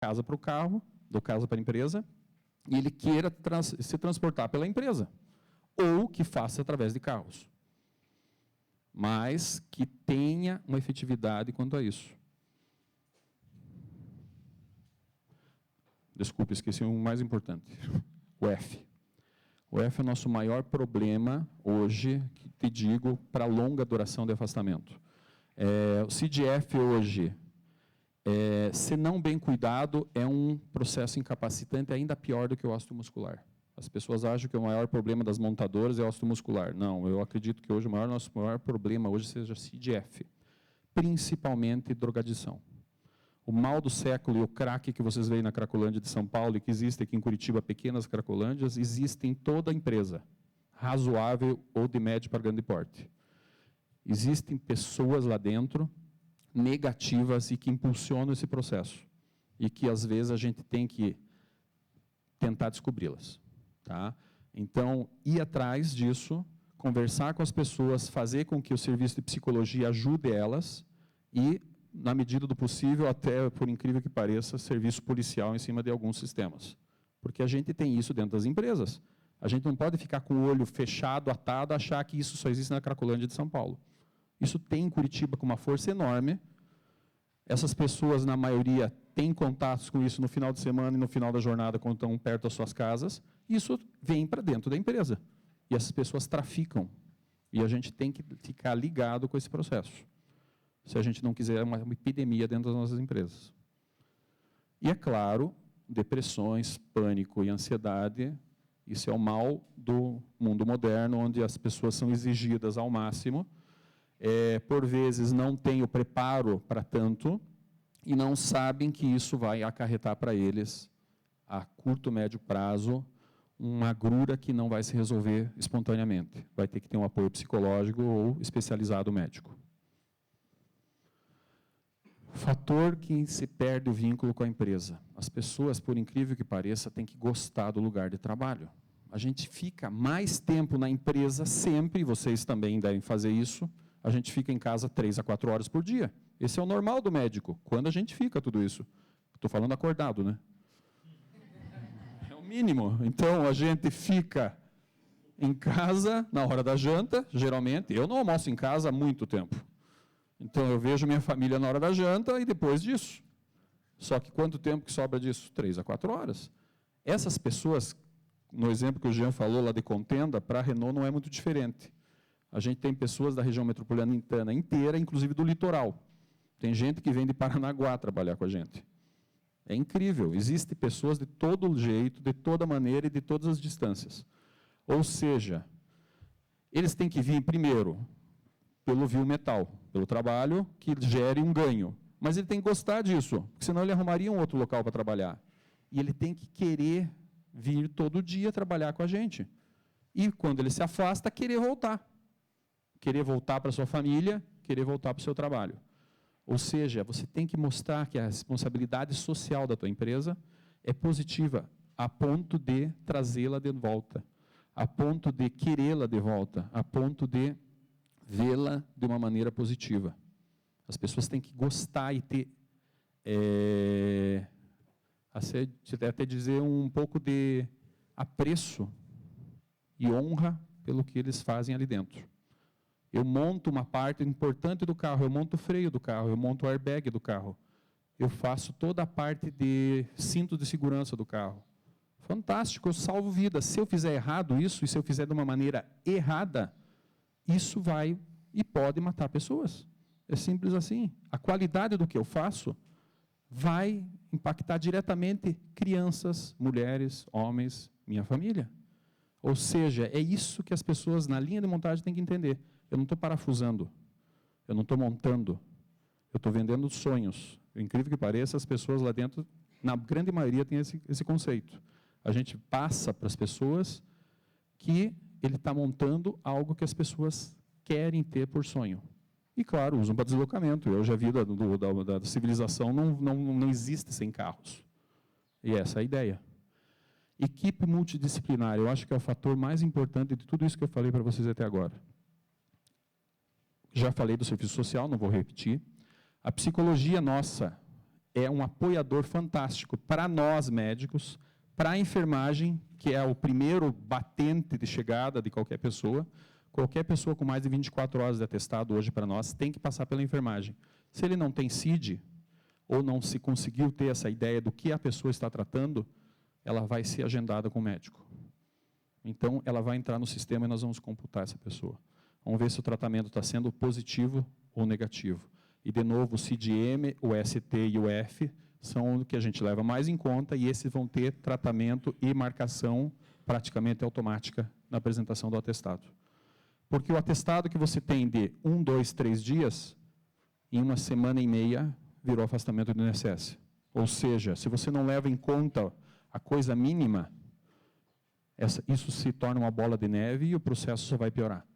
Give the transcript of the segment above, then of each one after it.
casa para o carro, do casa para a empresa, e ele queira se transportar pela empresa, ou que faça através de carros, mas que tenha uma efetividade quanto a isso. Desculpe, esqueci o mais importante, o F. O F é o nosso maior problema hoje, que te digo, para longa duração de afastamento. O CDF hoje, se não bem cuidado, é um processo incapacitante ainda pior do que o osteomuscular. As pessoas acham que o maior problema das montadoras é o osteomuscular. Não, eu acredito que hoje nosso maior problema hoje seja CDF, principalmente drogadição. O mal do século e o crack que vocês veem na Cracolândia de São Paulo e que existe aqui em Curitiba, pequenas Cracolândias, existem em toda a empresa, razoável ou de médio para grande porte. Existem pessoas lá dentro negativas e que impulsionam esse processo. E que, às vezes, a gente tem que tentar descobri-las. Tá? Então, ir atrás disso, conversar com as pessoas, fazer com que o serviço de psicologia ajude elas e, na medida do possível, até, por incrível que pareça, serviço policial em cima de alguns sistemas. Porque a gente tem isso dentro das empresas. A gente não pode ficar com o olho fechado, atado, achar que isso só existe na Cracolândia de São Paulo. Isso tem em Curitiba com uma força enorme. Essas pessoas, na maioria, têm contatos com isso no final de semana e no final da jornada, quando estão perto das suas casas. Isso vem para dentro da empresa. E essas pessoas traficam. E a gente tem que ficar ligado com esse processo. Se a gente não quiser uma epidemia dentro das nossas empresas. E, é claro, depressões, pânico e ansiedade, isso é o mal do mundo moderno, onde as pessoas são exigidas ao máximo, por vezes não têm o preparo para tanto, e não sabem que isso vai acarretar para eles, a curto, médio prazo, uma agrura que não vai se resolver espontaneamente. Vai ter que ter um apoio psicológico ou especializado médico. Fator que se perde o vínculo com a empresa. As pessoas, por incrível que pareça, têm que gostar do lugar de trabalho. A gente fica mais tempo na empresa sempre, vocês também devem fazer isso, a gente fica em casa 3 a 4 horas por dia. Esse é o normal do médico. Quando a gente fica tudo isso? Estou falando acordado, né? É o mínimo. Então, a gente fica em casa na hora da janta, geralmente. Eu não almoço em casa há muito tempo. Então, eu vejo minha família na hora da janta e depois disso. Só que quanto tempo que sobra disso? 3 a 4 horas. Essas pessoas, no exemplo que o Jean falou lá de contenda, para a Renault não é muito diferente. A gente tem pessoas da região metropolitana inteira, inclusive do litoral. Tem gente que vem de Paranaguá trabalhar com a gente. É incrível. Existem pessoas de todo jeito, de toda maneira e de todas as distâncias. Ou seja, eles têm que vir, primeiro, pelo viu metal, pelo trabalho que gere um ganho. Mas ele tem que gostar disso, porque senão ele arrumaria um outro local para trabalhar. E ele tem que querer vir todo dia trabalhar com a gente. E, quando ele se afasta, querer voltar. Querer voltar para a sua família, querer voltar para o seu trabalho. Ou seja, você tem que mostrar que a responsabilidade social da tua empresa é positiva, a ponto de trazê-la de volta, a ponto de querê-la de volta, a ponto de vê-la de uma maneira positiva. As pessoas têm que gostar e ter, até dizer, um pouco de apreço e honra pelo que eles fazem ali dentro. Eu monto uma parte importante do carro, eu monto o freio do carro, eu monto o airbag do carro. Eu faço toda a parte de cinto de segurança do carro. Fantástico, eu salvo vidas. Se eu fizer errado isso, e se eu fizer de uma maneira errada, isso vai e pode matar pessoas. É simples assim. A qualidade do que eu faço vai impactar diretamente crianças, mulheres, homens, minha família. Ou seja, é isso que as pessoas na linha de montagem têm que entender. Eu não estou parafusando, eu não estou montando, eu estou vendendo sonhos. Incrível que pareça, as pessoas lá dentro, na grande maioria, têm esse conceito. A gente passa para as pessoas que ele está montando algo que as pessoas querem ter por sonho. E, claro, usam para deslocamento. Hoje a vida da civilização não existe sem carros. E essa é a ideia. Equipe multidisciplinar, eu acho que é o fator mais importante de tudo isso que eu falei para vocês até agora. Já falei do serviço social, não vou repetir. A psicologia nossa é um apoiador fantástico para nós médicos, para a enfermagem, que é o primeiro batente de chegada de qualquer pessoa. Qualquer pessoa com mais de 24 horas de atestado hoje para nós tem que passar pela enfermagem. Se ele não tem CID, ou não se conseguiu ter essa ideia do que a pessoa está tratando, ela vai ser agendada com o médico. Então, ela vai entrar no sistema e nós vamos computar essa pessoa. Vamos ver se o tratamento está sendo positivo ou negativo. E, de novo, o CID-M, o ST e o F são o que a gente leva mais em conta, e esses vão ter tratamento e marcação praticamente automática na apresentação do atestado. Porque o atestado que você tem de 1, 2, 3 dias, em uma semana e meia, virou afastamento do INSS. Ou seja, se você não leva em conta a coisa mínima, isso se torna uma bola de neve e o processo só vai piorar.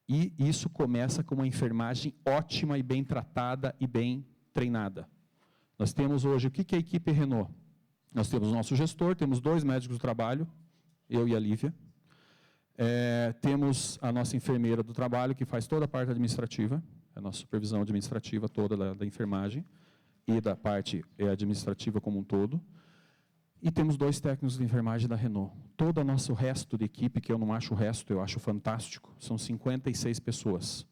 E isso começa com uma enfermagem ótima e bem tratada e bem treinada. Nós temos hoje, o que é a equipe Renault? Nós temos o nosso gestor, temos 2 médicos do trabalho, eu e a Lívia. Temos a nossa enfermeira do trabalho, que faz toda a parte administrativa, a nossa supervisão administrativa toda da enfermagem, e da parte administrativa como um todo. E temos 2 técnicos de enfermagem da Renault. Todo o nosso resto de equipe, que eu não acho o resto, eu acho fantástico, são 56 pessoas.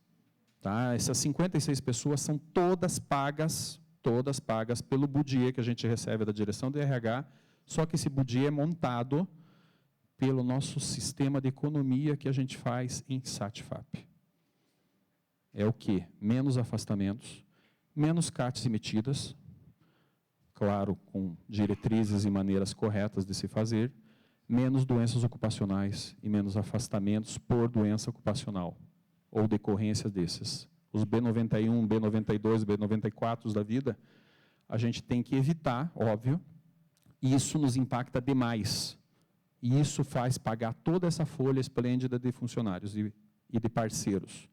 Tá? Essas 56 pessoas são todas pagas pelo budget que a gente recebe da direção do RH, só que esse budget é montado pelo nosso sistema de economia que a gente faz em SATFAP. É o quê? Menos afastamentos, menos CATs emitidas, claro, com diretrizes e maneiras corretas de se fazer, menos doenças ocupacionais e menos afastamentos por doença ocupacional, ou decorrência desses. Os B91, B92, B94 da vida, a gente tem que evitar, óbvio, e isso nos impacta demais. E isso faz pagar toda essa folha esplêndida de funcionários e de parceiros.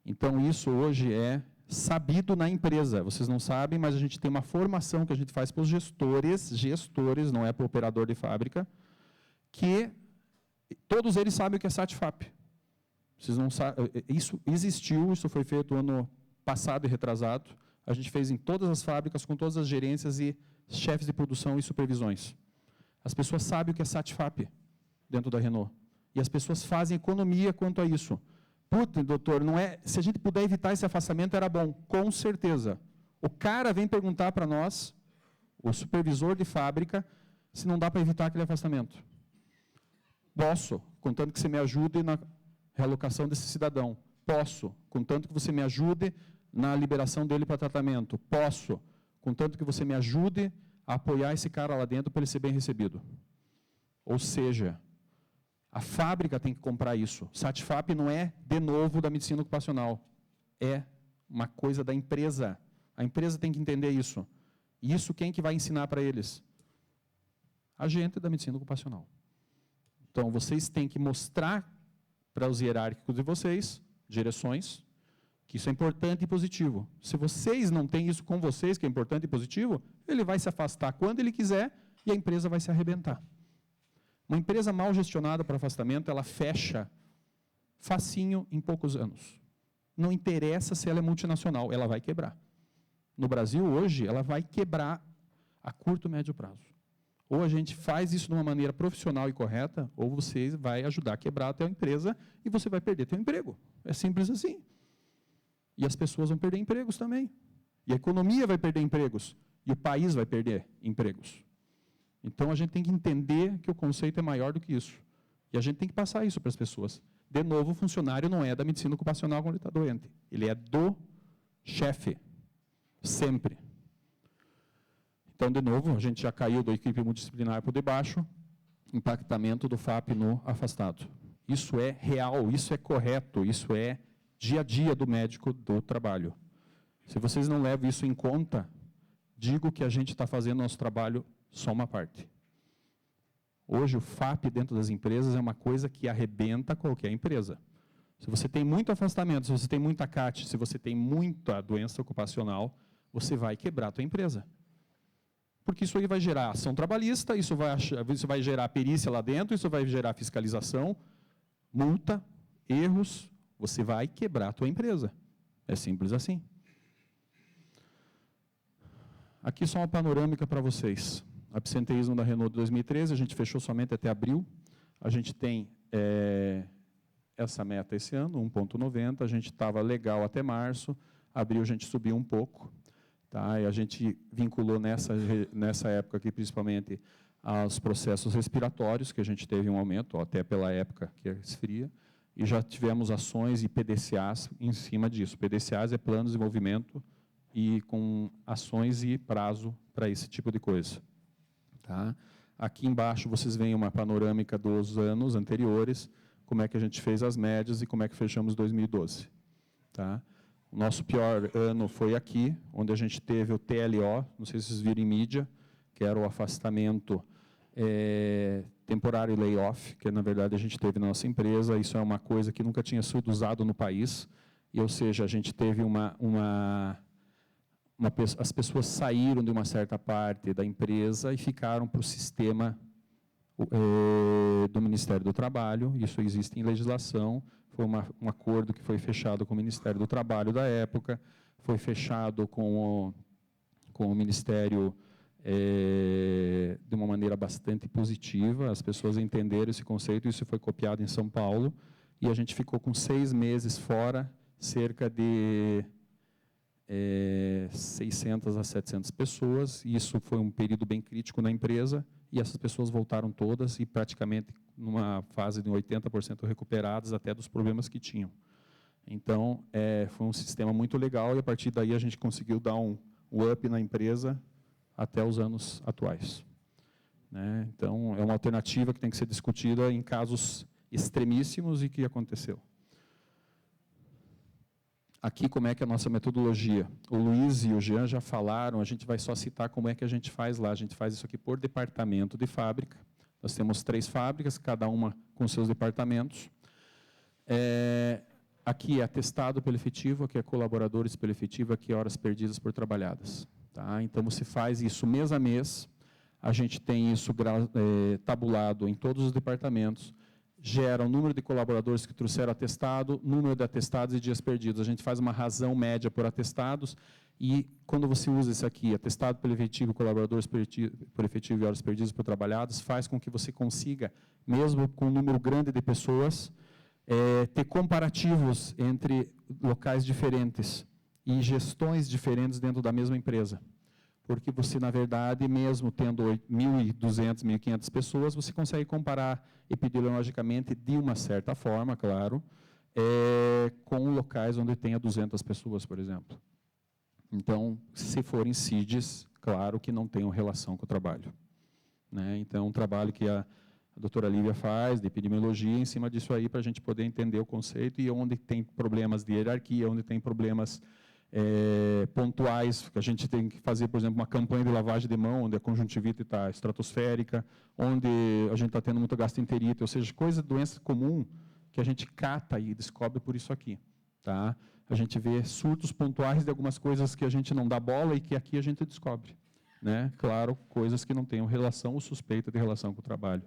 Então, isso hoje é sabido na empresa. Vocês não sabem, mas a gente tem uma formação que a gente faz para os gestores, não é para o operador de fábrica, que todos eles sabem o que é SATFAP. Vocês não sabem, isso existiu, isso foi feito ano passado e retrasado. A gente fez em todas as fábricas, com todas as gerências e chefes de produção e supervisões. As pessoas sabem o que é SATFAP dentro da Renault. E as pessoas fazem economia quanto a isso. Puta, doutor, não é, se a gente puder evitar esse afastamento, era bom. Com certeza. O cara vem perguntar para nós, o supervisor de fábrica, se não dá para evitar aquele afastamento. Posso, contanto que você me ajude na realocação desse cidadão. Posso, contanto que você me ajude na liberação dele para tratamento. Posso, contanto que você me ajude a apoiar esse cara lá dentro para ele ser bem recebido. Ou seja, a fábrica tem que comprar isso. SATFAP não é, de novo, da medicina ocupacional. É uma coisa da empresa. A empresa tem que entender isso. E isso quem que vai ensinar para eles? A gente da medicina ocupacional. Então, vocês têm que mostrar para os hierárquicos de vocês, direções, que isso é importante e positivo. Se vocês não têm isso com vocês, que é importante e positivo, ele vai se afastar quando ele quiser e a empresa vai se arrebentar. Uma empresa mal gestionada para afastamento, ela fecha facinho em poucos anos. Não interessa se ela é multinacional, ela vai quebrar. No Brasil, hoje, ela vai quebrar a curto e médio prazo. Ou a gente faz isso de uma maneira profissional e correta, ou você vai ajudar a quebrar a tua empresa e você vai perder teu emprego. É simples assim. E as pessoas vão perder empregos também. E a economia vai perder empregos. E o país vai perder empregos. Então, a gente tem que entender que o conceito é maior do que isso. E a gente tem que passar isso para as pessoas. De novo, o funcionário não é da medicina ocupacional quando ele está doente. Ele é do chefe. Sempre. Então, de novo, a gente já caiu da equipe multidisciplinar por debaixo, impactamento do FAP no afastado. Isso é real, isso é correto, isso é dia a dia do médico do trabalho. Se vocês não levam isso em conta, digo que a gente está fazendo nosso trabalho só uma parte. Hoje, o FAP dentro das empresas é uma coisa que arrebenta qualquer empresa. Se você tem muito afastamento, se você tem muita CAT, se você tem muita doença ocupacional, você vai quebrar a tua empresa. Porque isso aí vai gerar ação trabalhista, isso vai gerar perícia lá dentro, isso vai gerar fiscalização, multa, erros, você vai quebrar a tua empresa. É simples assim. Aqui só uma panorâmica para vocês. Absenteísmo da Renault de 2013, a gente fechou somente até abril. A gente tem essa meta esse ano, 1,90. A gente estava legal até março. Abril a gente subiu um pouco. Tá? E a gente vinculou nessa época aqui, principalmente, aos processos respiratórios, que a gente teve um aumento, até pela época que esfria. E já tivemos ações e PDCAs em cima disso. PDCAs é plano de desenvolvimento e com ações e prazo para esse tipo de coisa. Tá? Aqui embaixo vocês veem uma panorâmica dos anos anteriores, como é que a gente fez as médias e como é que fechamos 2012. Tá? O nosso pior ano foi aqui, onde a gente teve o TLO, não sei se vocês viram em mídia, que era o afastamento temporário layoff, que na verdade a gente teve na nossa empresa. Isso é uma coisa que nunca tinha sido usado no país, e, ou seja, a gente teve as pessoas saíram de uma certa parte da empresa e ficaram para o sistema do Ministério do Trabalho. Isso existe em legislação. Foi um acordo que foi fechado com o Ministério do Trabalho da época, foi fechado com o Ministério de uma maneira bastante positiva. As pessoas entenderam esse conceito, isso foi copiado em São Paulo, e a gente ficou com 6 meses fora, cerca de 600 a 700 pessoas. Isso foi um período bem crítico na empresa, e essas pessoas voltaram todas e praticamente numa fase de 80% recuperadas até dos problemas que tinham. Então, foi um sistema muito legal, e a partir daí a gente conseguiu dar um up na empresa até os anos atuais. Né? Então, é uma alternativa que tem que ser discutida em casos extremíssimos e que aconteceu. Aqui, como é que é a nossa metodologia? O Luiz e o Jean já falaram, a gente vai só citar como é que a gente faz lá. A gente faz isso aqui por departamento de fábrica. Nós temos 3 fábricas, cada uma com seus departamentos. Aqui é atestado pelo efetivo, aqui é colaboradores pelo efetivo, aqui é horas perdidas por trabalhadas. Tá? Então, você faz isso mês a mês. A gente tem isso tabulado em todos os departamentos. Gera o número de colaboradores que trouxeram atestado, número de atestados e dias perdidos. A gente faz uma razão média por atestados, e quando você usa isso aqui, atestado pelo efetivo, colaboradores por efetivo e horas perdidas por trabalhadas, faz com que você consiga, mesmo com um número grande de pessoas, ter comparativos entre locais diferentes e gestões diferentes dentro da mesma empresa. Porque você, na verdade, mesmo tendo 1.200, 1.500 pessoas, você consegue comparar epidemiologicamente de uma certa forma, claro, com locais onde tenha 200 pessoas, por exemplo. Então, se forem CIDs, claro que não tenham relação com o trabalho. Né? Então, um trabalho que a doutora Lívia faz, de epidemiologia, em cima disso aí, para a gente poder entender o conceito e onde tem problemas de hierarquia, onde tem problemas pontuais, que a gente tem que fazer, por exemplo, uma campanha de lavagem de mão, onde a conjuntivite está estratosférica, onde a gente está tendo muita gastroenterite, ou seja, doença comum que a gente cata e descobre por isso aqui. Tá? A gente vê surtos pontuais de algumas coisas que a gente não dá bola e que aqui a gente descobre. Né? Claro, coisas que não tenham relação ou suspeita de relação com o trabalho.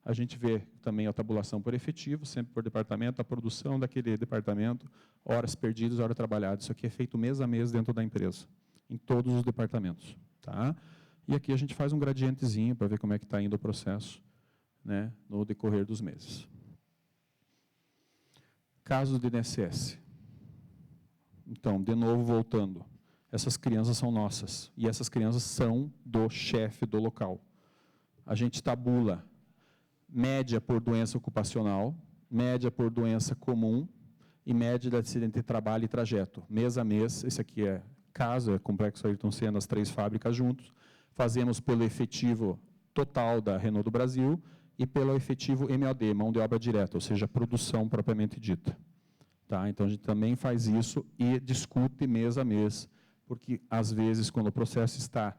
A gente vê também a tabulação por efetivo, sempre por departamento, a produção daquele departamento, horas perdidas, horas trabalhadas. Isso aqui é feito mês a mês dentro da empresa, em todos os departamentos. Tá? E aqui a gente faz um gradientezinho para ver como é que está indo o processo, né, no decorrer dos meses. Casos de INSS. Então, de novo, voltando. Essas crianças são nossas, e essas crianças são do chefe do local. A gente tabula média por doença ocupacional, média por doença comum e média de acidente de trabalho e trajeto. Mês a mês, esse aqui é caso, é Complexo Ayrton Senna, as 3 fábricas juntos. Fazemos pelo efetivo total da Renault do Brasil e pelo efetivo MOD, mão de obra direta, ou seja, produção propriamente dita. Tá? Então, a gente também faz isso e discute mês a mês, porque, às vezes, quando o processo está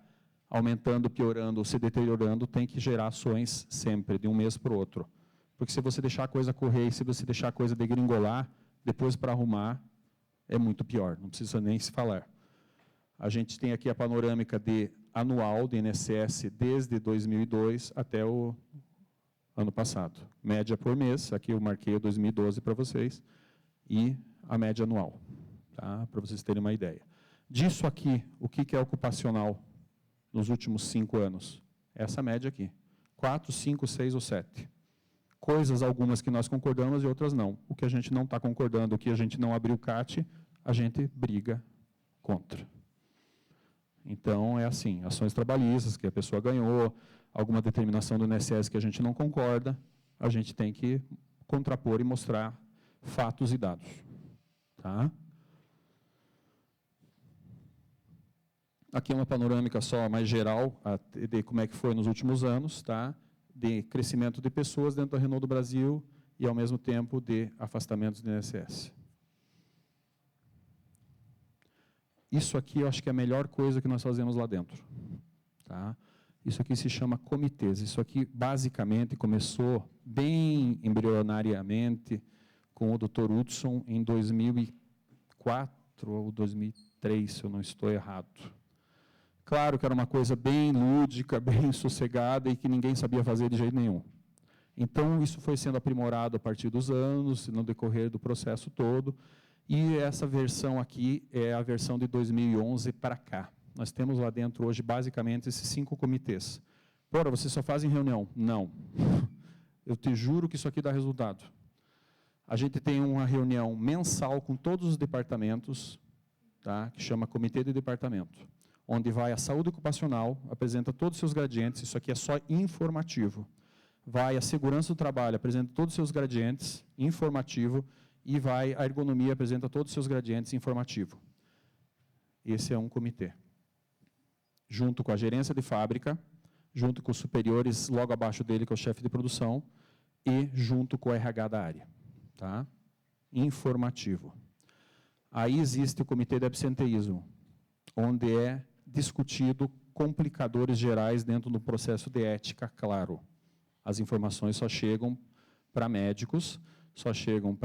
aumentando, piorando ou se deteriorando, tem que gerar ações sempre, de um mês para o outro. Porque se você deixar a coisa correr e se você deixar a coisa degringolar, depois para arrumar, é muito pior, não precisa nem se falar. A gente tem aqui a panorâmica anual do INSS desde 2002 até o ano passado. Média por mês, aqui eu marquei o 2012 para vocês, e a média anual, tá? Para vocês terem uma ideia. Disso aqui, o que é ocupacional? nos últimos 5 anos? Essa média aqui. 4, 5, 6 ou 7. Coisas algumas que nós concordamos e outras não. O que a gente não está concordando, o que a gente não abriu o CAT, a gente briga contra. Então, é assim, ações trabalhistas que a pessoa ganhou, alguma determinação do INSS que a gente não concorda, a gente tem que contrapor e mostrar fatos e dados. Tá? Aqui é uma panorâmica só mais geral de como é que foi nos últimos anos, tá? De crescimento de pessoas dentro da Renault do Brasil e, ao mesmo tempo, de afastamentos do INSS. Isso aqui eu acho que é a melhor coisa que nós fazemos lá dentro. Tá? Isso aqui se chama comitês. Isso aqui, basicamente, começou bem embrionariamente com o Dr. Hudson em 2004 ou 2003, se eu não estou errado. Claro que era uma coisa bem lúdica, bem sossegada e que ninguém sabia fazer de jeito nenhum. Então, isso foi sendo aprimorado a partir dos anos, no decorrer do processo todo, e essa versão aqui é a versão de 2011 para cá. Nós temos lá dentro hoje, basicamente, esses 5 comitês. Porra, vocês só fazem reunião? Não. Eu te juro que isso aqui dá resultado. A gente tem uma reunião mensal com todos os departamentos, tá, que chama Comitê de Departamento, onde vai a saúde ocupacional, apresenta todos os seus gradientes, isso aqui é só informativo. Vai a segurança do trabalho, apresenta todos os seus gradientes, informativo, e vai a ergonomia, apresenta todos os seus gradientes, informativo. Esse é um comitê. Junto com a gerência de fábrica, junto com os superiores logo abaixo dele, que é o chefe de produção, e junto com o RH da área. Tá? Informativo. Aí existe o comitê de absenteísmo, onde é discutido complicadores gerais dentro do processo de ética, claro. As informações só chegam para médicos, só chegam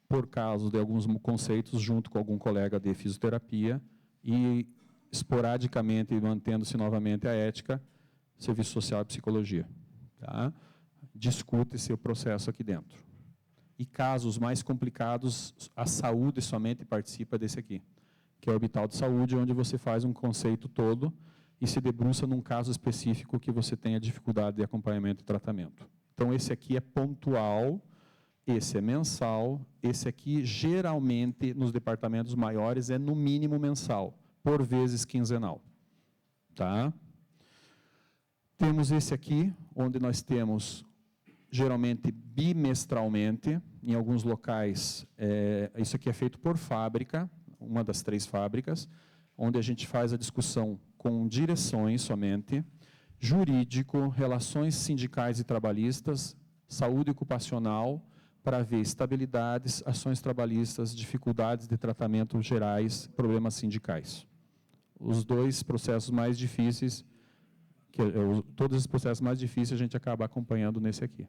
por causa de alguns conceitos, junto com algum colega de fisioterapia, e esporadicamente, mantendo-se novamente a ética, serviço social e psicologia. Tá? Discute-se o processo aqui dentro. E casos mais complicados, a saúde somente participa desse aqui, que é o orbital de saúde, onde você faz um conceito todo e se debruça num caso específico que você tenha dificuldade de acompanhamento e tratamento. Então, esse aqui é pontual, esse é mensal, esse aqui, geralmente, nos departamentos maiores, é no mínimo mensal, por vezes quinzenal. Tá? Temos esse aqui, onde nós temos, geralmente, bimestralmente, em alguns locais, isso aqui é feito por fábrica, uma das 3 fábricas, onde a gente faz a discussão com direções somente, jurídico, relações sindicais e trabalhistas, saúde ocupacional, para ver estabilidades, ações trabalhistas, dificuldades de tratamento gerais, problemas sindicais. Os 2 processos mais difíceis, todos os processos mais difíceis a gente acaba acompanhando nesse aqui.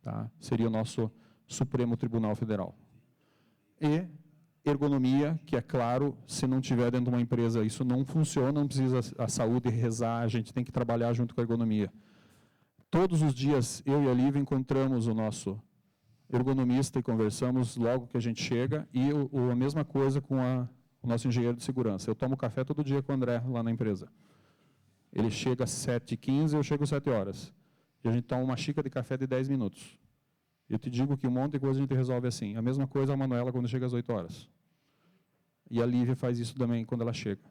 Tá? Seria o nosso Supremo Tribunal Federal. E ergonomia, que é claro, se não tiver dentro de uma empresa, isso não funciona, não precisa a saúde rezar, a gente tem que trabalhar junto com a ergonomia. Todos os dias, eu e a Lívia encontramos o nosso ergonomista e conversamos logo que a gente chega, e a mesma coisa com o nosso engenheiro de segurança. Eu tomo café todo dia com o André, lá na empresa. Ele chega às 7h15, eu chego às 7 horas. E a gente toma uma xícara de café de 10 minutos. Eu te digo que um monte de coisa a gente resolve assim. A mesma coisa a Manuela quando chega às 8 horas. E a Lívia faz isso também quando ela chega.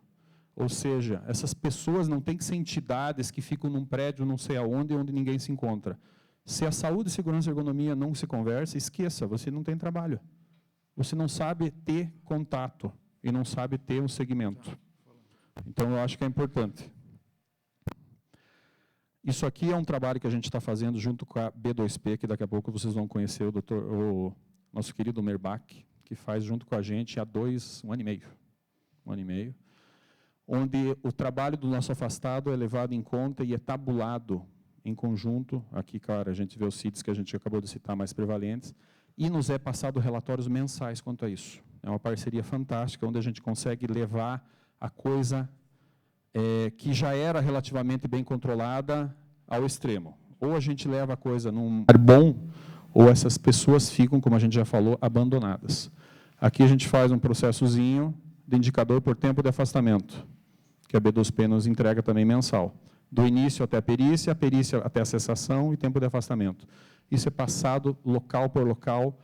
Ou seja, essas pessoas não têm que ser entidades que ficam num prédio não sei aonde, onde ninguém se encontra. Se a saúde, segurança e ergonomia não se conversa, esqueça, você não tem trabalho. Você não sabe ter contato e não sabe ter um segmento. Então, eu acho que é importante. Isso aqui é um trabalho que a gente está fazendo junto com a B2P, que daqui a pouco vocês vão conhecer o nosso querido Merbach, que faz junto com a gente há um ano e meio, onde o trabalho do nosso afastado é levado em conta e é tabulado em conjunto. Aqui, claro, a gente vê os CIDs que a gente acabou de citar mais prevalentes, e nos é passado relatórios mensais quanto a isso. É uma parceria fantástica, onde a gente consegue levar a coisa que já era relativamente bem controlada ao extremo. Ou a gente leva a coisa num ar bom, ou essas pessoas ficam, como a gente já falou, abandonadas. Aqui a gente faz um processozinho de indicador por tempo de afastamento. que a B2P nos entrega também mensal. Do início até a perícia até a cessação e tempo de afastamento. Isso é passado local por local,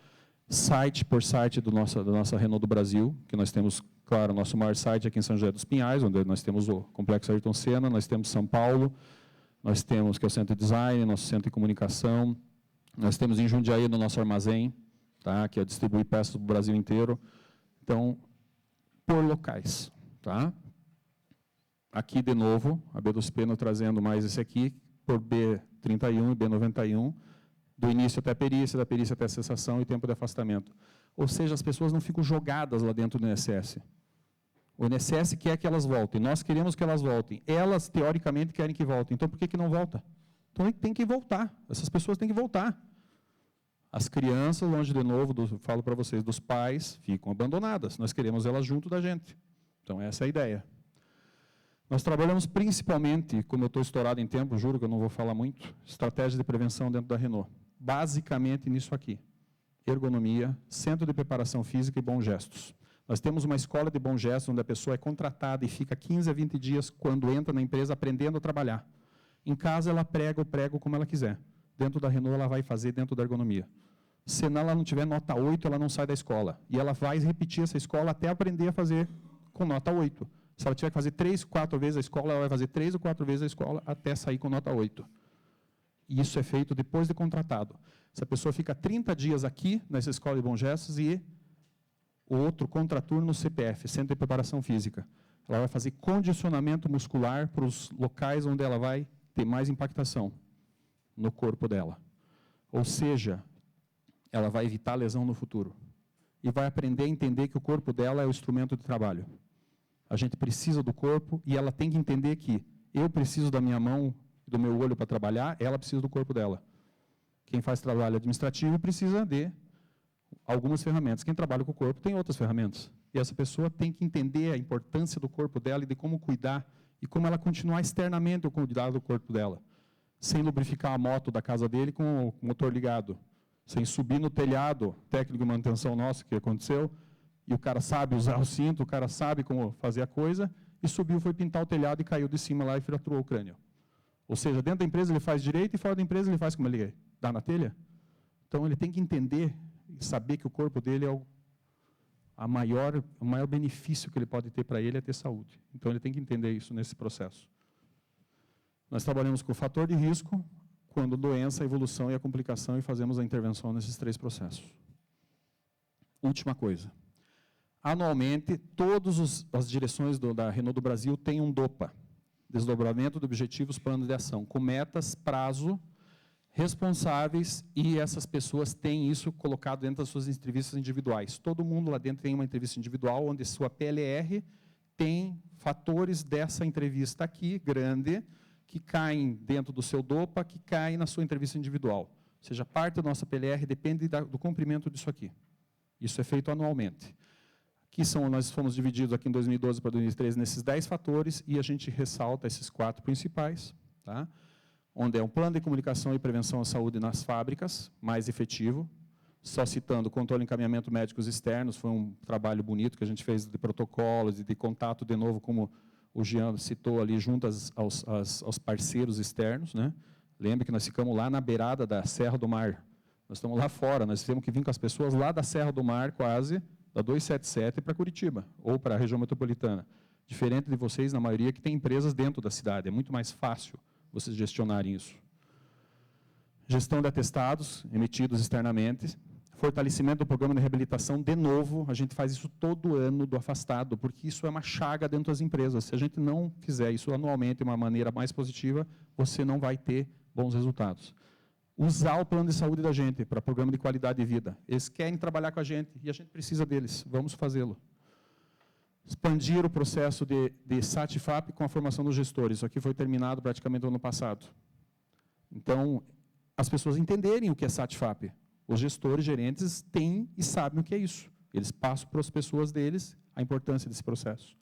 site por site da nossa Renault do Brasil, que nós temos, claro, o nosso maior site aqui em São José dos Pinhais, onde nós temos o Complexo Ayrton Senna, nós temos São Paulo, nós temos, que é o Centro de Design, nosso Centro de Comunicação, nós temos em Jundiaí, no nosso armazém, tá, que é distribuir peças para o Brasil inteiro. Então, por locais. Tá? Aqui, de novo, a B2P trazendo mais esse aqui, por B31 e B91, do início até a perícia, da perícia até a cessação e tempo de afastamento. Ou seja, as pessoas não ficam jogadas lá dentro do INSS. O INSS quer que elas voltem, nós queremos que elas voltem. Elas, teoricamente, querem que voltem. Então, por que não volta? Então, tem que voltar. Essas pessoas têm que voltar. As crianças, longe de novo, falo para vocês, dos pais, ficam abandonadas. Nós queremos elas junto da gente. Então, essa é a ideia. Nós trabalhamos principalmente, como eu estou estourado em tempo, juro que eu não vou falar muito, estratégia de prevenção dentro da Renault. Basicamente nisso aqui. Ergonomia, centro de preparação física e bons gestos. Nós temos uma escola de bons gestos, onde a pessoa é contratada e fica 15 a 20 dias, quando entra na empresa, aprendendo a trabalhar. Em casa, ela prega o prego como ela quiser. Dentro da Renault, ela vai fazer dentro da ergonomia. Se ela não tiver nota 8, ela não sai da escola. E ela vai repetir essa escola até aprender a fazer com nota 8. Se ela tiver que fazer 3, 4 vezes a escola, ela vai fazer 3 ou 4 vezes a escola até sair com nota 8. E isso é feito depois de contratado. Essa pessoa fica 30 dias aqui, nessa escola de bons gestos, e o outro contraturno no CPF, Centro de Preparação Física. Ela vai fazer condicionamento muscular para os locais onde ela vai ter mais impactação no corpo dela. Ou seja, ela vai evitar lesão no futuro. E vai aprender a entender que o corpo dela é o instrumento de trabalho. A gente precisa do corpo e ela tem que entender que eu preciso da minha mão, do meu olho para trabalhar, ela precisa do corpo dela. Quem faz trabalho administrativo precisa de algumas ferramentas. Quem trabalha com o corpo tem outras ferramentas. E essa pessoa tem que entender a importância do corpo dela e de como cuidar e como ela continuar externamente o cuidado do corpo dela. Sem lubrificar a moto da casa dele com o motor ligado. Sem subir no telhado, técnico de manutenção nosso, que aconteceu, e o cara sabe usar o cinto, o cara sabe como fazer a coisa, e subiu, foi pintar o telhado e caiu de cima lá e fraturou o crânio. Ou seja, dentro da empresa ele faz direito e fora da empresa ele faz como ele dá na telha. Então ele tem que entender e saber que o corpo dele é o maior benefício que ele pode ter para ele é ter saúde. Então ele tem que entender isso nesse processo. Nós trabalhamos com o fator de risco, quando doença, a evolução e a complicação, e fazemos a intervenção nesses 3 processos. Última coisa. Anualmente, todas as direções da Renault do Brasil têm um DOPA, Desdobramento de Objetivos, Plano de Ação, com metas, prazo, responsáveis, e essas pessoas têm isso colocado dentro das suas entrevistas individuais. Todo mundo lá dentro tem uma entrevista individual, onde sua PLR tem fatores dessa entrevista aqui, grande, que caem dentro do seu DOPA, que caem na sua entrevista individual. Ou seja, parte da nossa PLR depende do cumprimento disso aqui. Isso é feito anualmente. Nós fomos divididos aqui em 2012 para 2013 nesses 10 fatores, e a gente ressalta esses 4 principais, tá? Onde é um plano de comunicação e prevenção à saúde nas fábricas, mais efetivo. Só citando, controle e encaminhamento médicos externos, foi um trabalho bonito que a gente fez de protocolos e de contato, de novo, como o Jean citou ali, junto aos parceiros externos, né? Lembre que nós ficamos lá na beirada da Serra do Mar. Nós estamos lá fora, nós temos que vir com as pessoas lá da Serra do Mar, quase, da 277 para Curitiba, ou para a região metropolitana. Diferente de vocês, na maioria, que tem empresas dentro da cidade. É muito mais fácil vocês gestionarem isso. Gestão de atestados emitidos externamente. Fortalecimento do programa de reabilitação, de novo, a gente faz isso todo ano do afastado, porque isso é uma chaga dentro das empresas. Se a gente não fizer isso anualmente de uma maneira mais positiva, você não vai ter bons resultados. Usar o plano de saúde da gente para programa de qualidade de vida. Eles querem trabalhar com a gente e a gente precisa deles. Vamos fazê-lo. Expandir o processo de SAT-FAP com a formação dos gestores. Isso aqui foi terminado praticamente no ano passado. Então, as pessoas entenderem o que é SAT-FAP. Os gestores, gerentes, têm e sabem o que é isso. Eles passam para as pessoas deles a importância desse processo.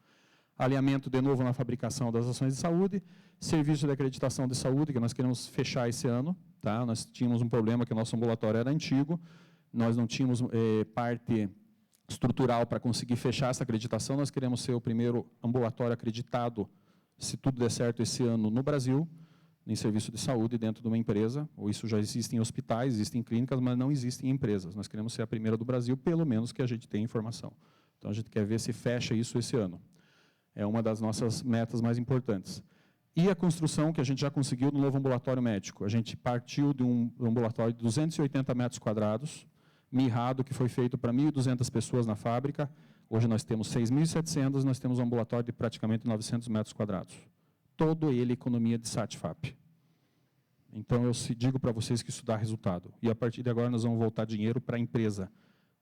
Alinhamento, de novo, na fabricação das ações de saúde. Serviço de acreditação de saúde, que nós queremos fechar esse ano. Tá? Nós tínhamos um problema que o nosso ambulatório era antigo. Nós não tínhamos parte estrutural para conseguir fechar essa acreditação. Nós queremos ser o primeiro ambulatório acreditado se tudo der certo esse ano no Brasil, em serviço de saúde dentro de uma empresa, ou isso já existe em hospitais, existem em clínicas, mas não existem em empresas. Nós queremos ser a primeira do Brasil, pelo menos que a gente tenha informação. Então, a gente quer ver se fecha isso esse ano. É uma das nossas metas mais importantes. E a construção que a gente já conseguiu do novo ambulatório médico. A gente partiu de um ambulatório de 280 metros quadrados, mirrado, que foi feito para 1.200 pessoas na fábrica. Hoje nós temos 6.700, nós temos um ambulatório de praticamente 900 metros quadrados. Todo ele economia de SATFAP. Então, eu digo para vocês que isso dá resultado. E, a partir de agora, nós vamos voltar dinheiro para a empresa,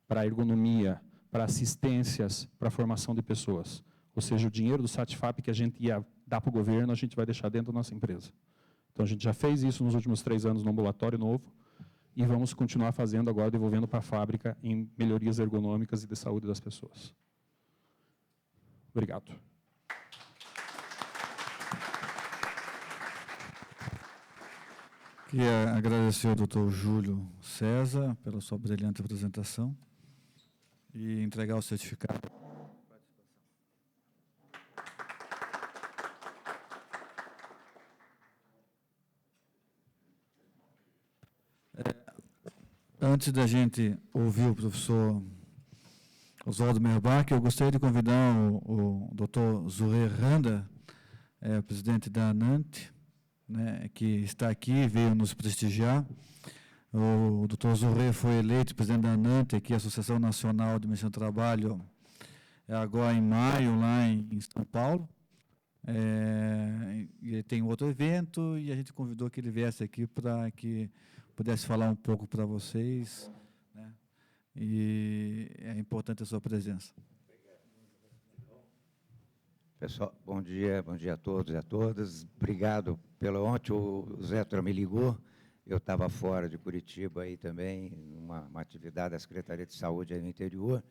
para a ergonomia, para assistências, para a formação de pessoas. Ou seja, o dinheiro do SATFAP que a gente ia dar para o governo, a gente vai deixar dentro da nossa empresa. Então, a gente já fez isso nos últimos 3 anos no ambulatório novo e vamos continuar fazendo agora, devolvendo para a fábrica em melhorias ergonômicas e de saúde das pessoas. Obrigado. Queria agradecer ao Dr. Júlio César pela sua brilhante apresentação e entregar o certificado. Antes da gente ouvir o professor Oswaldo Merbach, eu gostaria de convidar o Dr. Zurê Randa, presidente da ANANT, né, que está aqui, veio nos prestigiar. O Dr. Zurê foi eleito presidente da ANANT, aqui, a Associação Nacional de Medicina do Trabalho, agora em maio, lá em São Paulo. E tem outro evento e a gente convidou que ele viesse aqui para que pudesse falar um pouco para vocês, né? E é importante a sua presença. Pessoal, bom dia a todos e a todas. Obrigado pelo ontem, o Zé me ligou, eu estava fora de Curitiba aí também, uma atividade da Secretaria de Saúde aí no interior,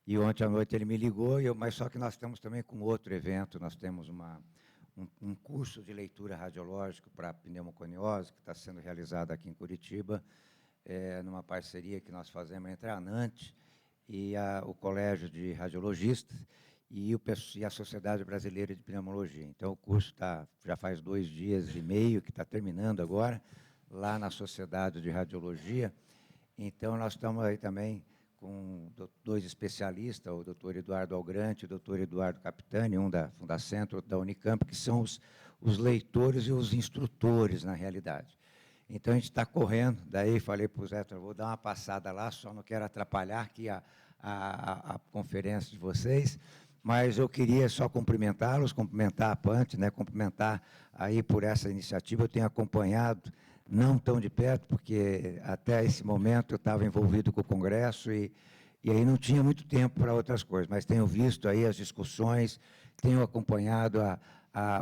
e ontem à noite ele me ligou, mas só que nós estamos também com outro evento, nós temos um curso de leitura radiológica para pneumoconiose, que está sendo realizado aqui em Curitiba, numa parceria que nós fazemos entre a ANANT e o Colégio de Radiologistas e a Sociedade Brasileira de Pneumologia. Então, o curso já faz 2 dias e meio, que está terminando agora, lá na Sociedade de Radiologia. Então, nós estamos aí também com 2 especialistas, o doutor Eduardo Algrante e o doutor Eduardo Capitani, um da Fundacentro, outro da Unicamp, que são os leitores e os instrutores, na realidade. Então, a gente está correndo, daí falei para o Zé, vou dar uma passada lá, só não quero atrapalhar aqui a conferência de vocês, mas eu queria só cumprimentá-los, cumprimentar a PANT, né, cumprimentar aí por essa iniciativa. Eu tenho acompanhado, não tão de perto, porque até esse momento eu estava envolvido com o Congresso e aí não tinha muito tempo para outras coisas, mas tenho visto aí as discussões, tenho acompanhado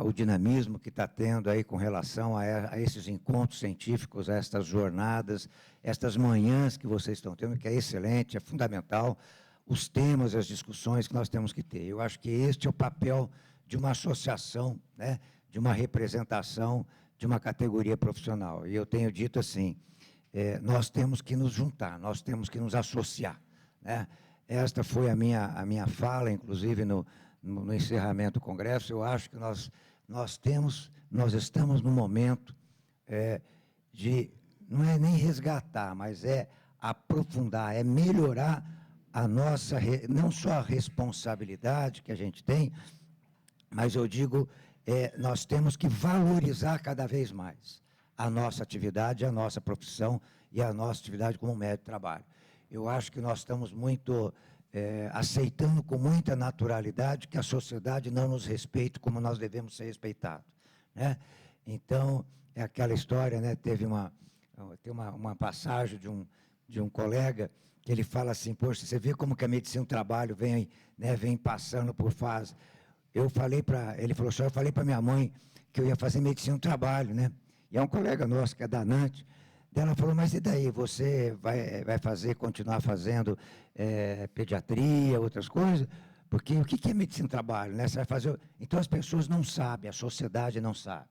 o dinamismo que está tendo aí com relação a esses encontros científicos, a estas jornadas, estas manhãs que vocês estão tendo, que é excelente, é fundamental, os temas, as discussões que nós temos que ter. Eu acho que este é o papel de uma associação, né, de uma representação de uma categoria profissional. E eu tenho dito assim, nós temos que nos juntar, nós temos que nos associar, né? Esta foi a minha fala, inclusive, no encerramento do Congresso. Eu acho que nós estamos no momento de, não é nem resgatar, mas aprofundar, melhorar a nossa, não só a responsabilidade que a gente tem, mas eu digo, nós temos que valorizar cada vez mais a nossa atividade, a nossa profissão e a nossa atividade como médico de trabalho. Eu acho que nós estamos muito aceitando com muita naturalidade que a sociedade não nos respeita como nós devemos ser respeitados, né? Então, é aquela história, né? Tem uma passagem de um colega que ele fala assim, poxa, você vê como que a medicina do trabalho vem passando por fase. Ele falou só, eu falei para minha mãe que eu ia fazer medicina do trabalho, né? E é um colega nosso que é da ANANT. Ela falou, mas e daí, você vai continuar fazendo pediatria, outras coisas? Porque o que é medicina do trabalho, né? Você vai fazer... Então, as pessoas não sabem, a sociedade não sabe.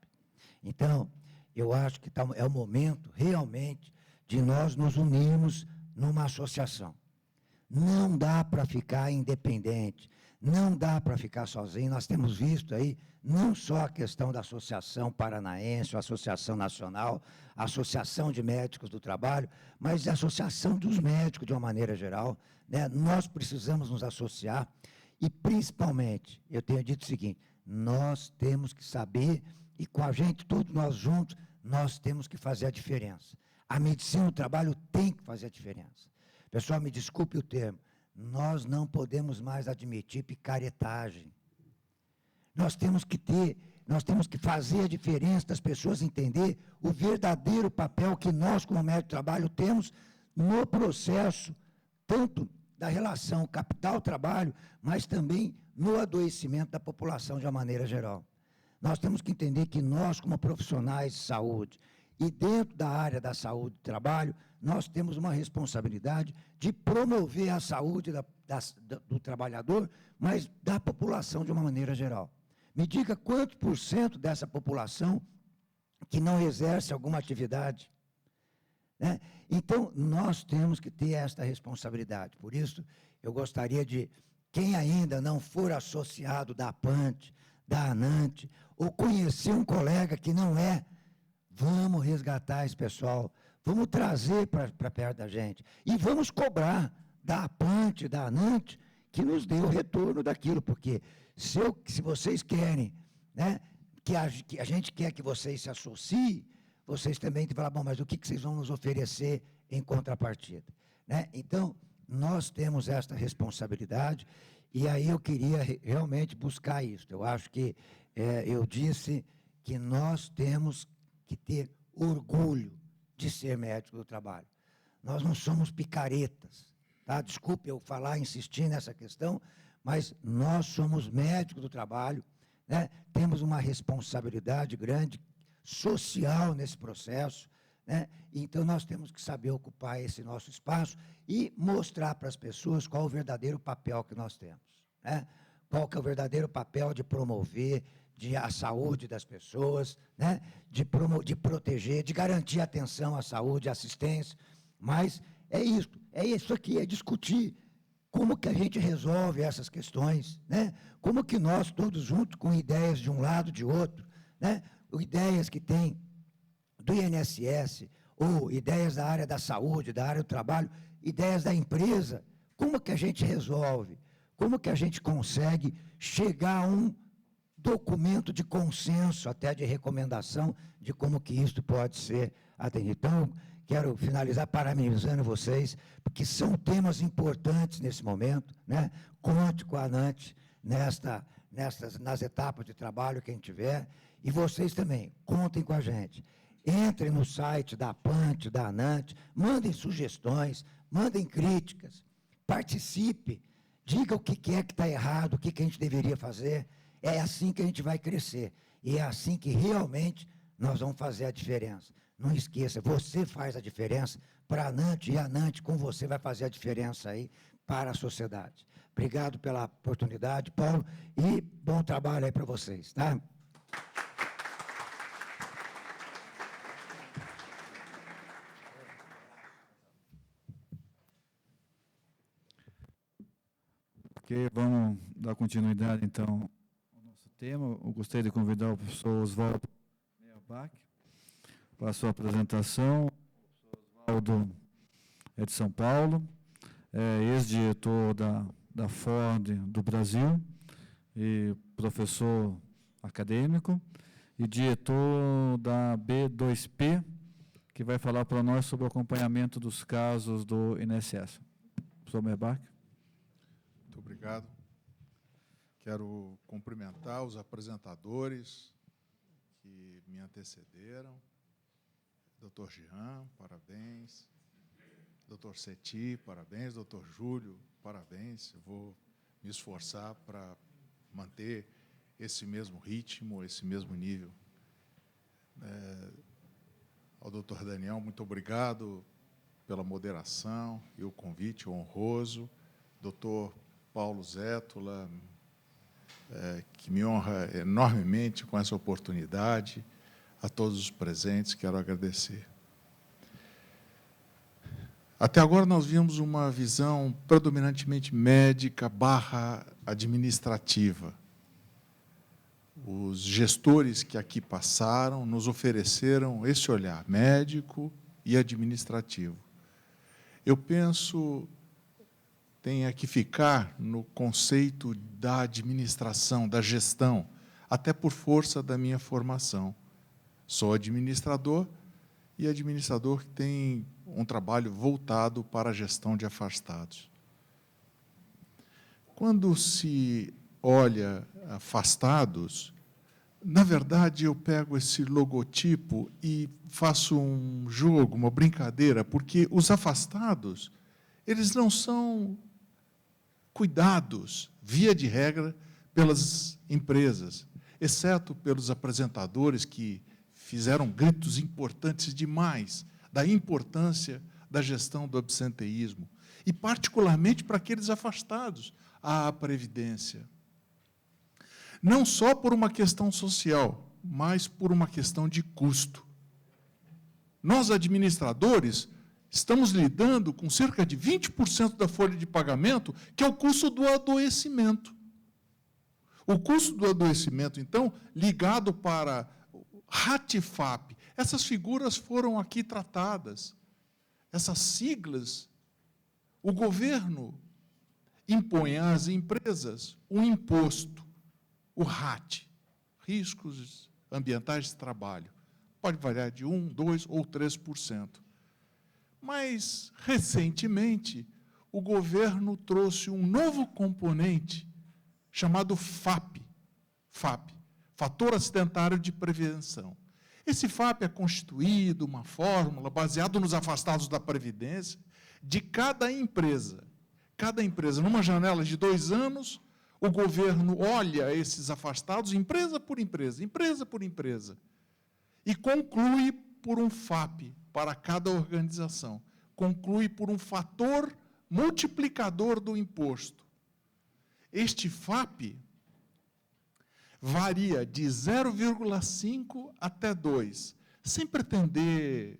Então, eu acho que é o momento, realmente, de nós nos unirmos numa associação. Não dá para ficar independente, Não dá para ficar sozinho. Nós temos visto aí não só a questão da Associação Paranaense, a Associação Nacional, a Associação de Médicos do Trabalho, mas a Associação dos Médicos de uma maneira geral, né? Nós precisamos nos associar e, principalmente, eu tenho dito o seguinte, nós temos que saber, e com a gente, todos nós juntos, nós temos que fazer a diferença. A medicina do trabalho tem que fazer a diferença. Pessoal, me desculpe o termo, nós não podemos mais admitir picaretagem. Nós temos que fazer a diferença das pessoas entender o verdadeiro papel que nós, como médico de trabalho, temos no processo, tanto da relação capital-trabalho, mas também no adoecimento da população de uma maneira geral. Nós temos que entender que nós, como profissionais de saúde, e dentro da área da saúde e trabalho, nós temos uma responsabilidade de promover a saúde do trabalhador, mas da população de uma maneira geral. Me diga quantos % dessa população que não exerce alguma atividade, né? Então, nós temos que ter esta responsabilidade. Por isso, eu gostaria de, quem ainda não for associado da APANT, da ANANT, ou conhecer um colega que não é, vamos resgatar esse pessoal, vamos trazer para perto da gente, e vamos cobrar da APANT, da ANANT, que nos dê o retorno daquilo, porque se vocês querem, né, que a gente quer que vocês se associem, vocês também têm que falar, bom, mas o que vocês vão nos oferecer em contrapartida? Né? Então, nós temos esta responsabilidade, e aí eu queria realmente buscar isso. Eu acho que eu disse que nós temos que ter orgulho de ser médico do trabalho. Nós não somos picaretas, tá? Desculpe eu insistir nessa questão, mas nós somos médicos do trabalho, né? Temos uma responsabilidade grande social nesse processo, né? Então nós temos que saber ocupar esse nosso espaço e mostrar para as pessoas qual o verdadeiro papel que nós temos, né? Qual que é o verdadeiro papel de promover a saúde das pessoas, né? de proteger, de garantir atenção à saúde, assistência, mas é isso aqui, é discutir como que a gente resolve essas questões, né? Como que nós, todos juntos, com ideias de um lado, de outro, né? Ideias que tem do INSS, ou ideias da área da saúde, da área do trabalho, ideias da empresa, como que a gente resolve? Como que a gente consegue chegar a um documento de consenso, até de recomendação, de como que isso pode ser atendido. Então, quero finalizar parabenizando vocês, porque são temas importantes nesse momento, né? Conte com a ANANT nas etapas de trabalho que a gente tiver, e vocês também, contem com a gente. Entrem no site da APANT, da ANANT, mandem sugestões, mandem críticas, participe, diga o que é que está errado, o que a gente deveria fazer. É assim que a gente vai crescer. E é assim que realmente nós vamos fazer a diferença. Não esqueça, você faz a diferença para a ANANT, e a ANANT com você vai fazer a diferença aí para a sociedade. Obrigado pela oportunidade, Paulo, e bom trabalho aí para vocês, tá? Ok, vamos dar continuidade, então, ao nosso tema. Eu gostaria de convidar o professor Oswaldo Meyerbeck para a sua apresentação. O professor Oswaldo é de São Paulo, é ex-diretor da Ford do Brasil, e professor acadêmico, e diretor da B2P, que vai falar para nós sobre o acompanhamento dos casos do INSS. Professor Meyerbeck. Muito obrigado. Quero cumprimentar os apresentadores que me antecederam. Dr. Jean, parabéns. Dr. Seti, parabéns. Dr. Júlio, parabéns. Eu vou me esforçar para manter esse mesmo ritmo, esse mesmo nível. Ao Dr. Daniel, muito obrigado pela moderação e o convite honroso. Dr. Paulo Zétula, que me honra enormemente com essa oportunidade. A todos os presentes, quero agradecer. Até agora nós vimos uma visão predominantemente médica / administrativa. Os gestores que aqui passaram nos ofereceram esse olhar médico e administrativo. Eu penso tenha que ficar no conceito da administração, da gestão, até por força da minha formação. Sou administrador e administrador que tem um trabalho voltado para a gestão de afastados. Quando se olha afastados, na verdade, eu pego esse logotipo e faço um jogo, uma brincadeira, porque os afastados, eles não são cuidados, via de regra, pelas empresas, exceto pelos apresentadores que fizeram gritos importantes demais da importância da gestão do absenteísmo, e particularmente para aqueles afastados à Previdência. Não só por uma questão social, mas por uma questão de custo. Nós, administradores, estamos lidando com cerca de 20% da folha de pagamento, que é o custo do adoecimento. O custo do adoecimento, então, ligado para RATFAP, essas figuras foram aqui tratadas. Essas siglas, o governo impõe às empresas um imposto, o RAT, Riscos Ambientais de Trabalho. Pode variar de 1%, 2% ou 3%. Mas, recentemente, o governo trouxe um novo componente chamado FAP, Fator Acidentário de Prevenção. Esse FAP é constituído, uma fórmula, baseado nos afastados da Previdência, de cada empresa. Cada empresa, numa janela de 2 anos, o governo olha esses afastados, empresa por empresa, e conclui por um FAP para cada organização. Conclui por um fator multiplicador do imposto. Este FAP varia de 0,5 até 2. Sem pretender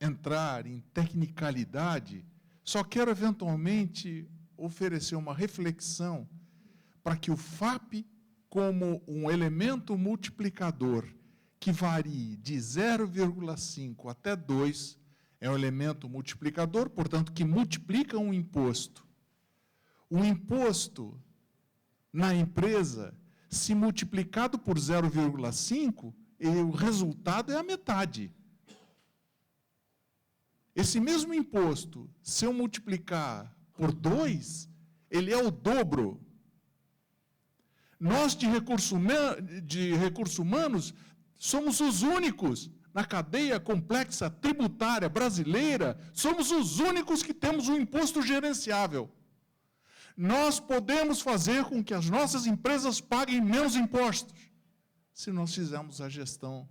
entrar em tecnicalidade, só quero, eventualmente, oferecer uma reflexão para que o FAP, como um elemento multiplicador que varie de 0,5 até 2, é um elemento multiplicador, portanto, que multiplica um imposto. O imposto na empresa, se multiplicado por 0,5, o resultado é a metade. Esse mesmo imposto, se eu multiplicar por 2, ele é o dobro. Nós, de recursos humanos, somos os únicos na cadeia complexa tributária brasileira, somos os únicos que temos um imposto gerenciável. Nós podemos fazer com que as nossas empresas paguem menos impostos, se nós fizermos a gestão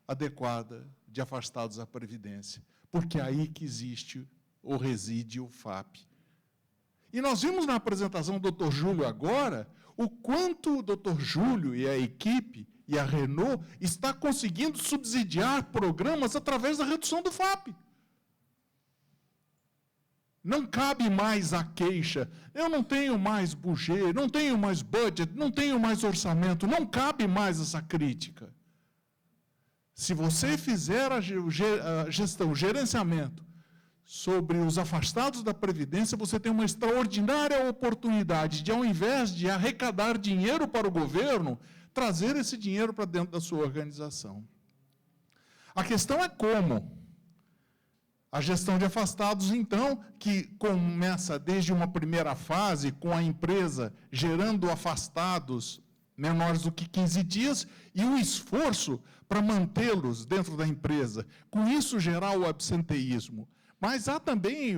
adequada de afastados à Previdência, porque é aí que existe ou reside o FAP. E nós vimos na apresentação do Dr. Júlio agora, o quanto o Dr. Júlio e a equipe e a Renault está conseguindo subsidiar programas através da redução do FAP. Não cabe mais a queixa, eu não tenho mais budget, não tenho mais budget, não tenho mais orçamento, não cabe mais essa crítica. Se você fizer a gestão, o gerenciamento sobre os afastados da Previdência, você tem uma extraordinária oportunidade de, ao invés de arrecadar dinheiro para o governo, trazer esse dinheiro para dentro da sua organização. A questão é como. A gestão de afastados, então, que começa desde uma primeira fase, com a empresa gerando afastados menores do que 15 dias, e o esforço para mantê-los dentro da empresa. Com isso, gerar o absenteísmo. Mas há também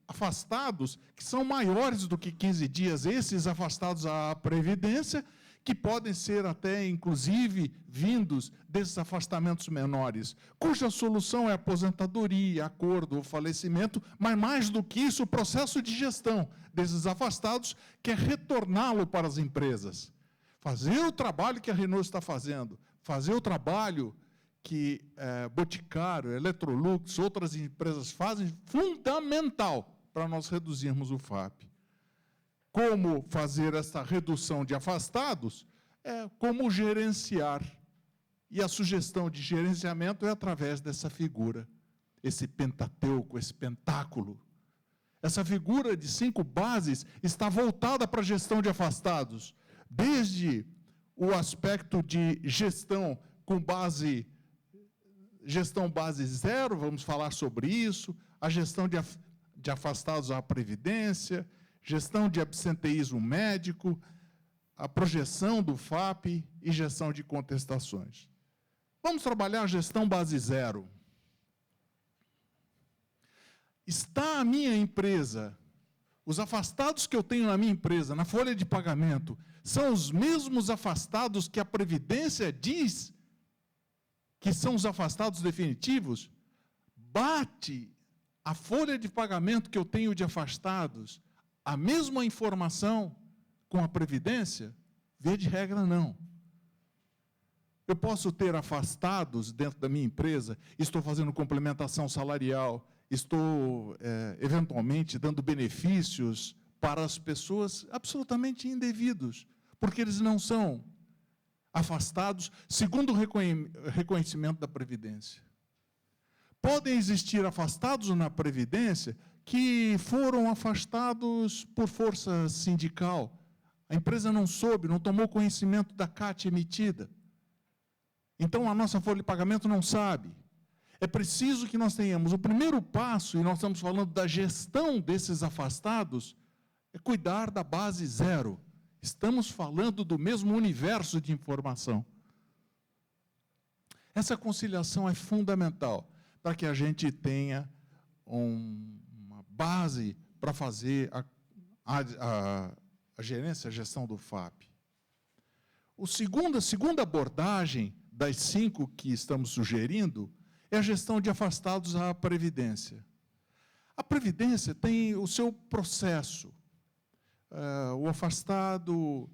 afastados que são maiores do que 15 dias, esses afastados à Previdência, que podem ser até, inclusive, vindos desses afastamentos menores, cuja solução é aposentadoria, acordo ou falecimento, mas, mais do que isso, o processo de gestão desses afastados, que é retorná-lo para as empresas. Fazer o trabalho que a Renault está fazendo, fazer o trabalho que Boticário, Electrolux, outras empresas fazem, fundamental para nós reduzirmos o FAP. Como fazer essa redução de afastados? Como gerenciar. E a sugestão de gerenciamento é através dessa figura, esse pentateuco, esse pentáculo. Essa figura de 5 bases está voltada para a gestão de afastados, desde o aspecto de gestão com gestão base 0, vamos falar sobre isso, a gestão de afastados à Previdência, gestão de absenteísmo médico, a projeção do FAP e gestão de contestações. Vamos trabalhar a gestão base 0. Está a minha empresa, os afastados que eu tenho na minha empresa, na folha de pagamento, são os mesmos afastados que a Previdência diz que são os afastados definitivos? Bate a folha de pagamento que eu tenho de afastados a mesma informação com a Previdência? Via de regra, não. Eu posso ter afastados dentro da minha empresa, estou fazendo complementação salarial, estou, eventualmente, dando benefícios para as pessoas absolutamente indevidos, porque eles não são afastados segundo o reconhecimento da Previdência. Podem existir afastados na Previdência que foram afastados por força sindical. A empresa não soube, não tomou conhecimento da CAT emitida. Então, a nossa folha de pagamento não sabe. É preciso que nós tenhamos o primeiro passo, e nós estamos falando da gestão desses afastados, é cuidar da base 0. Estamos falando do mesmo universo de informação. Essa conciliação é fundamental para que a gente tenha uma base para fazer a gerência, a gestão do FAP. A segunda abordagem das 5 que estamos sugerindo é a gestão de afastados à Previdência. A Previdência tem o seu processo. O afastado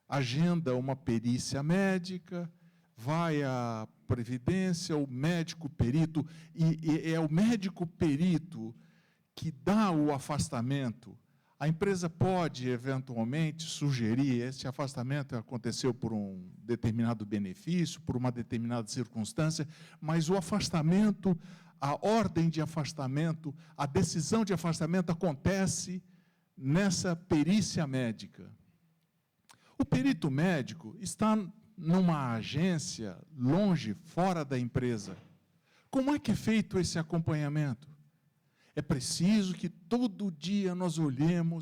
agenda uma perícia médica, vai à Previdência, o médico perito, e é o médico perito que dá o afastamento. A empresa pode, eventualmente, sugerir, esse afastamento aconteceu por um determinado benefício, por uma determinada circunstância, mas o afastamento, a ordem de afastamento, a decisão de afastamento acontece nessa perícia médica. O perito médico está numa agência longe, fora da empresa. Como é que é feito esse acompanhamento? É preciso que todo dia nós olhemos